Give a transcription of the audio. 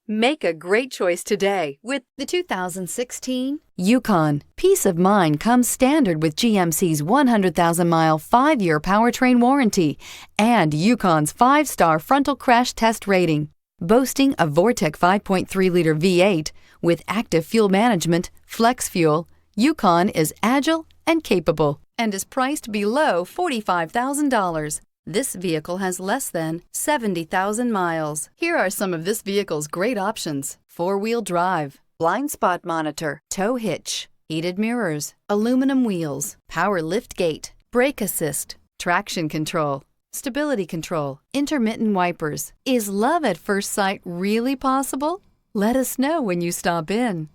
Make a great choice today with the 2016 Yukon. Peace of mind comes standard with GMC's 100,000-mile, 5-year powertrain warranty and Yukon's 5-star frontal crash test rating. Boasting a Vortec 5.3-liter V8 with active fuel management, flex fuel, Yukon is agile and capable and is priced below $45,000. This vehicle has less than 70,000 miles. Here are some of this vehicle's great options: 4-wheel drive, blind spot monitor, tow hitch, heated mirrors, aluminum wheels, power lift gate, brake assist, traction control, stability control, intermittent wipers. Is love at first sight really possible? Let us know when you stop in.